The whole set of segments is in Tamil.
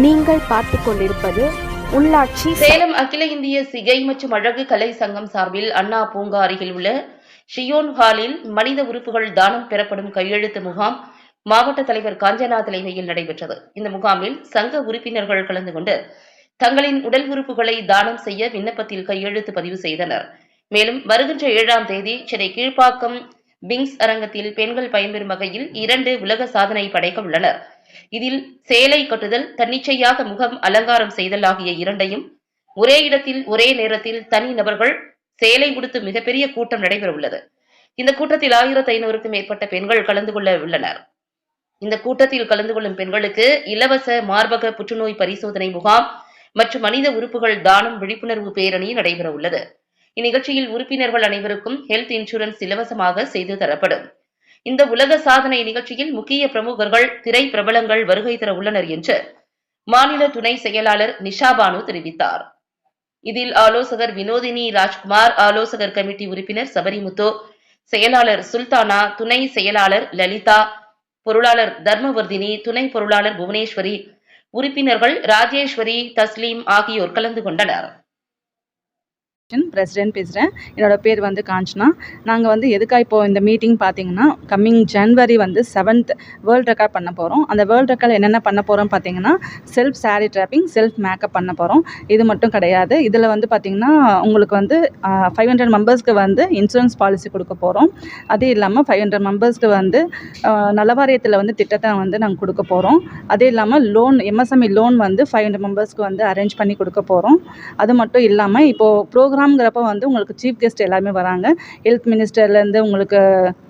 நீங்கள் பார்த்து கொண்டிருப்பது உள்ளாட்சி. சேலம் அகில இந்திய சிகை மற்றும் அழகு கலை சங்கம் சார்பில் அண்ணா பூங்கா அருகில் உள்ள ஷியோன் ஹாலில் மனித உறுப்புகள் தானம் பெறப்படும் கையெழுத்து முகாம் மாவட்ட தலைவர் காஞ்சனா தலைமையில் நடைபெற்றது. இந்த முகாமில் சங்க உறுப்பினர்கள் கலந்து கொண்டு தங்களின் உடல் உறுப்புகளை தானம் செய்ய விண்ணப்பத்தில் கையெழுத்து பதிவு செய்தனர். மேலும் வருகின்ற 7ஆம் தேதி சென்னை கீழ்ப்பாக்கம் பிங்ஸ் அரங்கத்தில் பெண்கள் பயன்பெறும் வகையில் 2 உலக சாதனை படைக்க உள்ளனர். இதில் சேலை கட்டுதல், தன்னிச்சையாக முகம் அலங்காரம் செய்தல் ஆகிய 2ஐயும் ஒரே இடத்தில் ஒரே நேரத்தில் தனி நபர்கள் சேலை உடுத்து மிகப்பெரிய கூட்டம் நடைபெற உள்ளது. இந்த கூட்டத்தில் 1500க்கும் மேற்பட்ட பெண்கள் கலந்து கொள்ள உள்ளனர். இந்த கூட்டத்தில் கலந்து கொள்ளும் பெண்களுக்கு இலவச மார்பக புற்றுநோய் பரிசோதனை முகாம் மற்றும் மனித உறுப்புகள் தானம் விழிப்புணர்வு பேரணி நடைபெற உள்ளது. இந்நிகழ்ச்சியில் உறுப்பினர்கள் அனைவருக்கும் ஹெல்த் இன்சூரன்ஸ் இலவசமாக செய்து தரப்படும். இந்த உலக சாதனை நிகழ்ச்சியில் முக்கிய பிரமுகர்கள், திரை பிரபலங்கள் வருகை தர உள்ளனர் என்று மாநில துணை செயலாளர் நிஷாபானு தெரிவித்தார். இதில் ஆலோசகர் வினோதினி ராஜ்குமார், ஆலோசகர் கமிட்டி உறுப்பினர் சபரிமுத்து, செயலாளர் சுல்தானா, துணை செயலாளர் லலிதா, பொருளாளர் தர்மவர்தினி, துணை பொருளாளர் புவனேஸ்வரி, உறுப்பினர்கள் ராஜேஸ்வரி, தஸ்லீம் ஆகியோர் கலந்து கொண்டனர். பிரசிடென்ட் பேசுகிறேன். என்னோட பேர் காஞ்சனா. நாங்கள் எதுக்காக இப்போ இந்த மீட்டிங் பார்த்தீங்கன்னா, கம்மிங் ஜனவரி 7th வேர்ல்ட் ரெக்கார்ட் பண்ண போகிறோம். அந்த வேர்ல்ட் ரெக்கார்ட் என்னென்ன பண்ண போகிறோம் பார்த்தீங்கன்னா, self sari draping, self makeup பண்ண போகிறோம். இது மட்டும் கிடையாது, இதில் பார்த்தீங்கன்னா உங்களுக்கு 500 மெம்பர்ஸ்க்கு இன்சூரன்ஸ் பாலிசி கொடுக்க போகிறோம். அதே இல்லாமல் 500 மெம்பர்ஸ்க்கு நலவாரியத்தில் திட்டத்தை நாங்கள் கொடுக்க போகிறோம். அதே இல்லாமல் லோன், எம்எஸ்எம்இ லோன் 500 மெம்பர்ஸ்க்கு அரேஞ்ச் பண்ணி கொடுக்க போகிறோம். அது மட்டும் இல்லாமல் இப்போது ப்ரோக்ராம்ங்கிறப்ப உங்களுக்கு சீஃப் கெஸ்ட் எல்லாருமே வராங்க. ஹெல்த் மினிஸ்டர்லேருந்து, உங்களுக்கு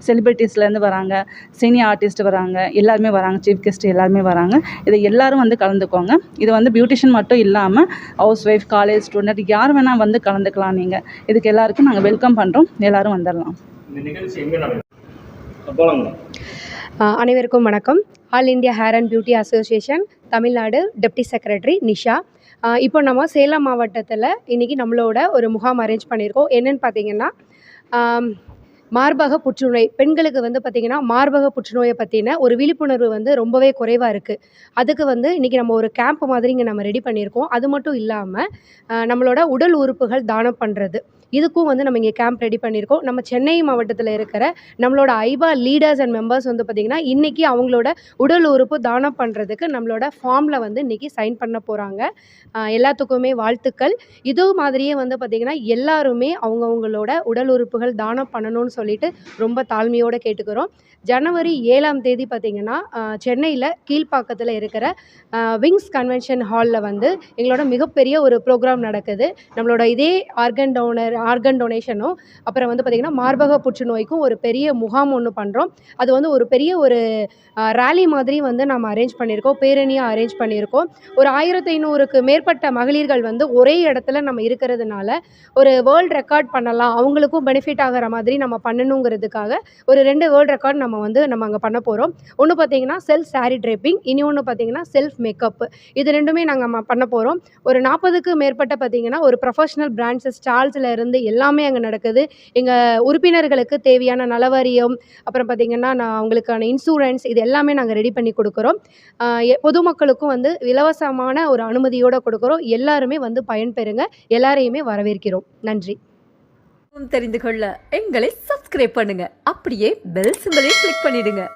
செலிபிரிட்டிஸ்லேருந்து வராங்க, சீனியர் ஆர்டிஸ்ட் வராங்க, எல்லாருமே வராங்க, சீஃப் கெஸ்ட் எல்லாருமே வராங்க. இதை எல்லாரும் கலந்துக்கோங்க. இது பியூட்டிஷியன் மட்டும் இல்லாமல் ஹவுஸ் ஒய்ஃப், காலேஜ் ஸ்டூடெண்ட் யார் வேணால் கலந்துக்கலாம். நீங்கள் இதுக்கு எல்லாருக்கும் நாங்கள் வெல்கம் பண்ணுறோம். எல்லாரும் வந்துடலாம். அனைவருக்கும் வணக்கம். All India hair and beauty association Tamil Nadu deputy secretary Nisha. இப்போ நம்ம சேலம் மாவட்டத்தில் இன்றைக்கி நம்மளோட ஒரு முகாம் அரேஞ்ச் பண்ணியிருக்கோம். என்னென்னு பார்த்தீங்கன்னா, மார்பக புற்றுநோய் பெண்களுக்கு பார்த்திங்கன்னா மார்பக புற்றுநோயை பற்றின ஒரு விழிப்புணர்வு ரொம்பவே குறைவாக இருக்குது. அதுக்கு இன்றைக்கி நம்ம ஒரு கேம்ப் மாதிரி இங்கே நம்ம ரெடி பண்ணியிருக்கோம். அது மட்டும் இல்லாமல் நம்மளோட உடல் உறுப்புகள் தானம் பண்ணுறது, இதுக்கும் நம்ம இங்கே கேம்ப் ரெடி பண்ணியிருக்கோம். நம்ம சென்னை மாவட்டத்தில் இருக்கிற நம்மளோட ஐபா லீடர்ஸ் அண்ட் மெம்பர்ஸ் பார்த்திங்கன்னா இன்றைக்கி அவங்களோட உடல் உறுப்பு தானம் பண்ணுறதுக்கு நம்மளோட ஃபார்மில் இன்றைக்கி சைன் பண்ண போகிறாங்க. எல்லாத்துக்குமே வாழ்த்துக்கள். இது மாதிரியே பார்த்திங்கன்னா எல்லாருமே அவங்கவுங்களோட உடல் உறுப்புகள் தானம் பண்ணணும்னு சொல்லிட்டு ரொம்ப தாழ்மையோடு கேட்டுக்கிறோம். ஜனவரி 7ஆம் தேதி பார்த்திங்கன்னா சென்னையில் கீழ்ப்பாக்கத்தில் இருக்கிற விங்ஸ் கன்வென்ஷன் ஹாலில் எங்களோட மிகப்பெரிய ஒரு ப்ரோக்ராம் நடக்குது. நம்மளோட இதே ஆர்கன் டொனேஷனும் அப்புறம் பார்த்திங்கன்னா மார்பக புற்றுநோய்க்கும் ஒரு பெரிய முகாம் ஒன்று பண்ணுறோம். அது ஒரு பெரிய ஒரு ரேலி மாதிரி நம்ம அரேஞ்ச் பண்ணியிருக்கோம், பேரணியாக அரேஞ்ச் பண்ணியிருக்கோம். ஒரு 1500க்கு மேற்பட்ட மகளிர்கள் ஒரே இடத்துல நம்ம இருக்கிறதுனால ஒரு வேர்ல்ட் ரெக்கார்ட் பண்ணலாம், அவங்களுக்கும் பெனிஃபிட் ஆகிற மாதிரி நம்ம பண்ணணுங்கிறதுக்காக ஒரு 2 வேர்ல்ட் ரெக்கார்ட் நம்ம அங்கே பண்ண போகிறோம். ஒன்று பார்த்திங்கன்னா செல்ஃப் சாரீ ட்ரேப்பிங், இனி ஒன்று பார்த்திங்கன்னா செல்ஃப் மேக்கப். இது 2மே நாங்கள் பண்ண போகிறோம். ஒரு 40க்கு மேற்பட்ட பார்த்திங்கன்னா ஒரு ப்ரொஃபஷனல் பிராண்ட்ஸ் ஸ்டால்ஸில் இருந்து எல்லாமே அங்கே நடக்குது. எங்கள் உறுப்பினர்களுக்கு தேவையான நலவாரியம், அப்புறம் பார்த்திங்கன்னா அவங்களுக்கான இன்சூரன்ஸ், இது எல்லாமே நாங்கள் ரெடி பண்ணி கொடுக்குறோம். பொதுமக்களுக்கும் இலவசமான ஒரு அனுமதியோடு கொடுக்குறோம். எல்லாருமே பயன்பெறுங்க. எல்லாரையுமே வரவேற்கிறோம். நன்றி. தெரிந்து கொள்ள எங்களை சப்ஸ்கிரைப் பண்ணுங்க. அப்படியே பெல் சிம்பலையும் கிளிக் பண்ணிடுங்க.